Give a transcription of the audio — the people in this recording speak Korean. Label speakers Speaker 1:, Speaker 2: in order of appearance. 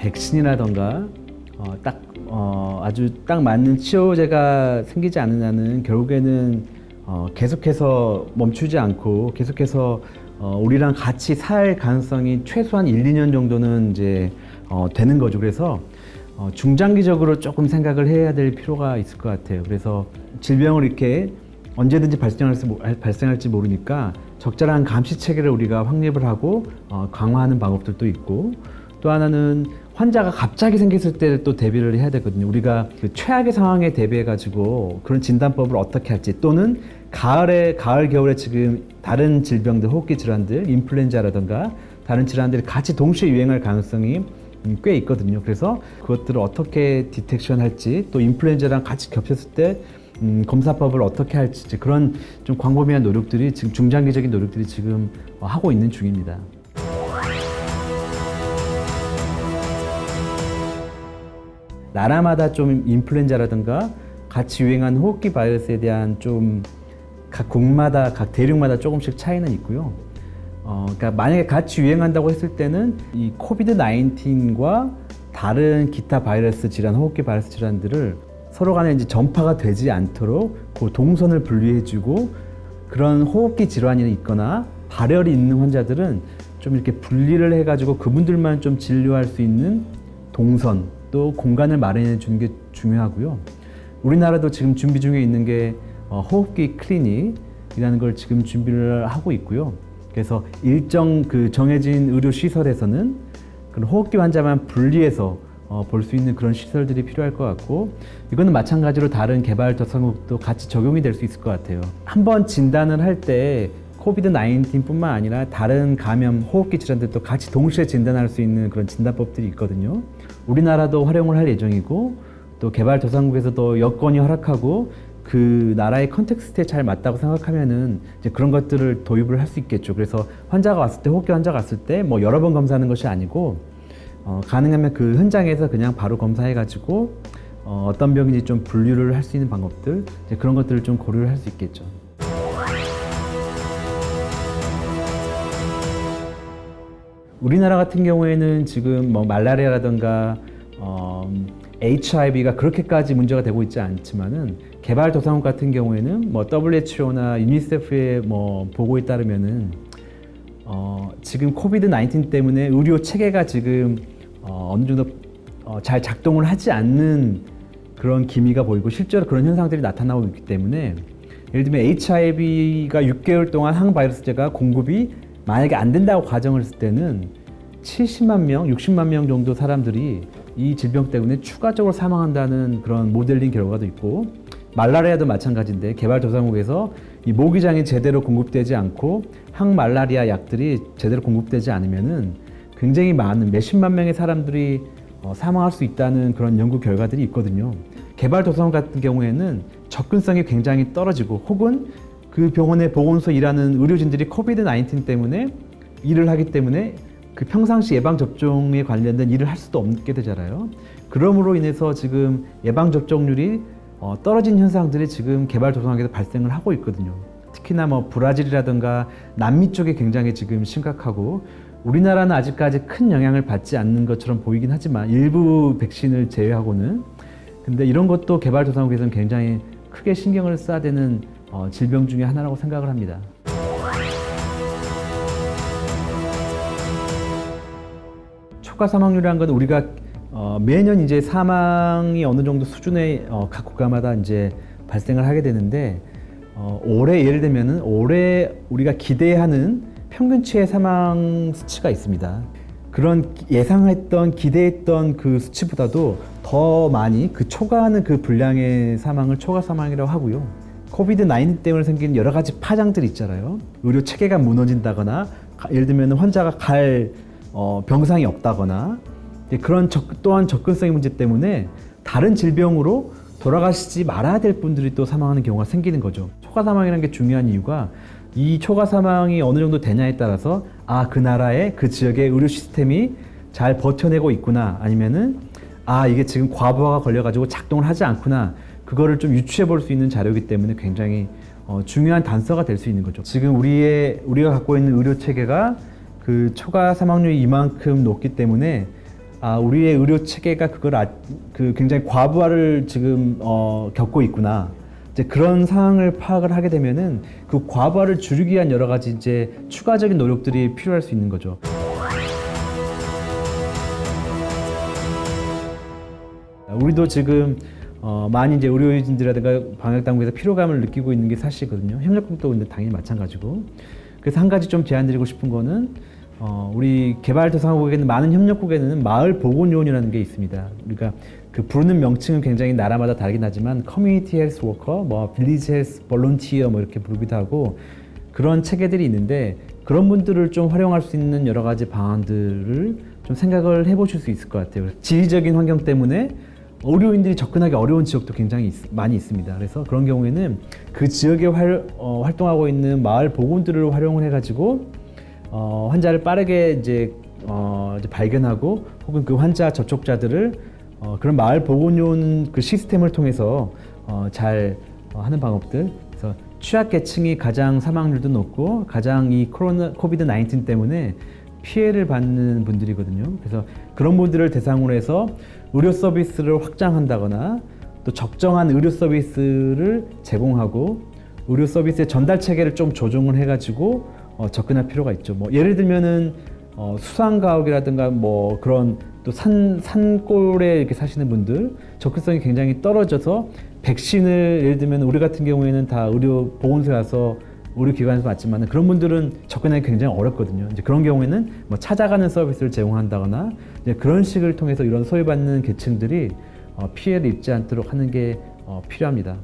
Speaker 1: 백신이라던가 아주 딱 맞는 치료제가 생기지 않는 한은 결국에는 계속해서 멈추지 않고 계속해서 우리랑 같이 살 가능성이 최소한 1, 2년 정도는 이제 되는 거죠. 그래서 중장기적으로 조금 생각을 해야 될 필요가 있을 것 같아요. 그래서 질병을 이렇게 언제든지 발생할지 모르니까 적절한 감시 체계를 우리가 확립을 하고 강화하는 방법들도 있고, 또 하나는 환자가 갑자기 생겼을 때 또 대비를 해야 되거든요. 우리가 그 최악의 상황에 대비해 가지고 그런 진단법을 어떻게 할지, 또는 가을 겨울에 지금 다른 질병들, 호흡기 질환들, 인플루엔자라든가 다른 질환들이 같이 동시에 유행할 가능성이 꽤 있거든요. 그래서 그것들을 어떻게 디텍션 할지, 또 인플루엔자랑 같이 겹쳤을 때 검사법을 어떻게 할지, 그런 좀 광범위한 노력들이 지금 중장기적인 노력들이 지금 하고 있는 중입니다. 나라마다 좀 인플루엔자라든가 같이 유행한 호흡기 바이러스에 대한 좀 각 국마다, 각 대륙마다 조금씩 차이는 있고요. 그러니까 만약에 같이 유행한다고 했을 때는 이 코비드 19과 다른 기타 바이러스 질환, 호흡기 바이러스 질환들을 서로 간에 이제 전파가 되지 않도록 그 동선을 분리해주고, 그런 호흡기 질환이 있거나 발열이 있는 환자들은 좀 이렇게 분리를 해가지고 그분들만 좀 진료할 수 있는 동선, 또 공간을 마련해 주는 게 중요하고요. 우리나라도 지금 준비 중에 있는 게 호흡기 클리닉이라는 걸 지금 준비를 하고 있고요. 그래서 일정 그 정해진 의료 시설에서는 그런 호흡기 환자만 분리해서 볼 수 있는 그런 시설들이 필요할 것 같고, 이거는 마찬가지로 다른 개발도상국도 같이 적용이 될 수 있을 것 같아요. 한번 진단을 할 때 코비드 19뿐만 아니라 다른 감염, 호흡기 질환들도 같이 동시에 진단할 수 있는 그런 진단법들이 있거든요. 우리나라도 활용을 할 예정이고, 또 개발도상국에서도 여건이 허락하고 그 나라의 컨텍스트에 잘 맞다고 생각하면은 이제 그런 것들을 도입을 할 수 있겠죠. 그래서 환자가 왔을 때, 호흡기 환자가 왔을 때 뭐 여러 번 검사하는 것이 아니고 가능하면 그 현장에서 그냥 바로 검사해가지고 어떤 병인지 좀 분류를 할 수 있는 방법들, 이제 그런 것들을 좀 고려를 할 수 있겠죠. 우리나라 같은 경우에는 지금 뭐 말라리아라든가 HIV가 그렇게까지 문제가 되고 있지 않지만은, 개발도상국 같은 경우에는 뭐 WHO나 유니세프의 뭐 보고에 따르면은 지금 코비드 19 때문에 의료 체계가 지금 어느 정도 잘 작동을 하지 않는 그런 기미가 보이고, 실제로 그런 현상들이 나타나고 있기 때문에, 예를 들면 HIV가 6개월 동안 항바이러스제가 공급이 만약에 안 된다고 가정을 했을 때는 70만 명, 60만 명 정도 사람들이 이 질병 때문에 추가적으로 사망한다는 그런 모델링 결과도 있고, 말라리아도 마찬가지인데 개발도상국에서 이 모기장이 제대로 공급되지 않고 항말라리아 약들이 제대로 공급되지 않으면은 굉장히 많은 몇십만 명의 사람들이 사망할 수 있다는 그런 연구 결과들이 있거든요. 개발도상국 같은 경우에는 접근성이 굉장히 떨어지고, 혹은 그 병원의 보건소에 일하는 의료진들이 코비드 19 때문에 일을 하기 때문에 그 평상시 예방접종에 관련된 일을 할 수도 없게 되잖아요. 그러므로 인해서 지금 예방접종률이 떨어진 현상들이 지금 개발도상국에서 발생을 하고 있거든요. 특히나 뭐 브라질이라든가 남미 쪽에 굉장히 지금 심각하고, 우리나라는 아직까지 큰 영향을 받지 않는 것처럼 보이긴 하지만, 일부 백신을 제외하고는. 근데 이런 것도 개발도상국에서는 굉장히 크게 신경을 써야 되는 질병 중에 하나라고 생각을 합니다. 초과 사망률이라는 건 우리가 매년 이제 사망이 어느 정도 수준의 각 국가마다 이제 발생을 하게 되는데, 올해 예를 들면은 올해 우리가 기대하는 평균치의 사망 수치가 있습니다. 그런 예상했던, 기대했던 그 수치보다도 더 많이 그 초과하는 그 분량의 사망을 초과 사망이라고 하고요. 코비드 19 때문에 생긴 여러 가지 파장들이 있잖아요. 의료 체계가 무너진다거나, 예를 들면 환자가 갈 병상이 없다거나, 그런 또한 접근성의 문제 때문에 다른 질병으로 돌아가시지 말아야 될 분들이 또 사망하는 경우가 생기는 거죠. 초과 사망이라는 게 중요한 이유가, 이 초과 사망이 어느 정도 되냐에 따라서 그 나라의 그 지역의 의료 시스템이 잘 버텨내고 있구나, 아니면은 이게 지금 과부하가 걸려가지고 작동을 하지 않구나, 그거를 좀 유추해 볼 수 있는 자료이기 때문에 굉장히 중요한 단서가 될 수 있는 거죠. 지금 우리가 갖고 있는 의료 체계가 그 초과 사망률이 이만큼 높기 때문에 우리의 의료 체계가 굉장히 과부하를 지금 겪고 있구나. 이제 그런 상황을 파악을 하게 되면은 그 과부하를 줄이기 위한 여러 가지 이제 추가적인 노력들이 필요할 수 있는 거죠. 우리도 지금 많이 이제 의료진들이라든가 방역 당국에서 피로감을 느끼고 있는 게 사실이거든요. 협력국도 근데 당연히 마찬가지고. 그래서 한 가지 좀 제안드리고 싶은 거는 우리 개발도상국에는 많은 협력국에는 마을 보건요원이라는 게 있습니다. 그러니까 그 부르는 명칭은 굉장히 나라마다 다르긴 하지만 커뮤니티 헬스 워커, 뭐 빌리지 헬스 볼런티어 뭐 이렇게 부르기도 하고 그런 체계들이 있는데 그런 분들을 좀 활용할 수 있는 여러 가지 방안들을 좀 생각을 해보실 수 있을 것 같아요. 지리적인 환경 때문에 의료인들이 접근하기 어려운 지역도 굉장히 많이 있습니다. 그래서 그런 경우에는 그 지역에 활동하고 있는 마을 보건들을 활용을 해가지고 환자를 빠르게 이제 발견하고 혹은 그 환자 접촉자들을 그런 마을 보건요원 그 시스템을 통해서 잘 하는 방법들. 그래서 취약계층이 가장 사망률도 높고 가장 이 코비드 19 때문에 피해를 받는 분들이거든요. 그래서 그런 분들을 대상으로 해서 의료 서비스를 확장한다거나 또 적정한 의료 서비스를 제공하고 의료 서비스의 전달 체계를 좀 조정을 해가지고 접근할 필요가 있죠. 뭐 예를 들면은 수상가옥이라든가 뭐 그런 또 산골에 이렇게 사시는 분들 접근성이 굉장히 떨어져서 백신을 예를 들면 우리 같은 경우에는 다 의료 보건소에 와서 의료기관에서 맞지만 그런 분들은 접근하기 굉장히 어렵거든요. 이제 그런 경우에는 뭐 찾아가는 서비스를 제공한다거나 이제 그런 식을 통해서 이런 소외받는 계층들이 피해를 입지 않도록 하는 게 필요합니다.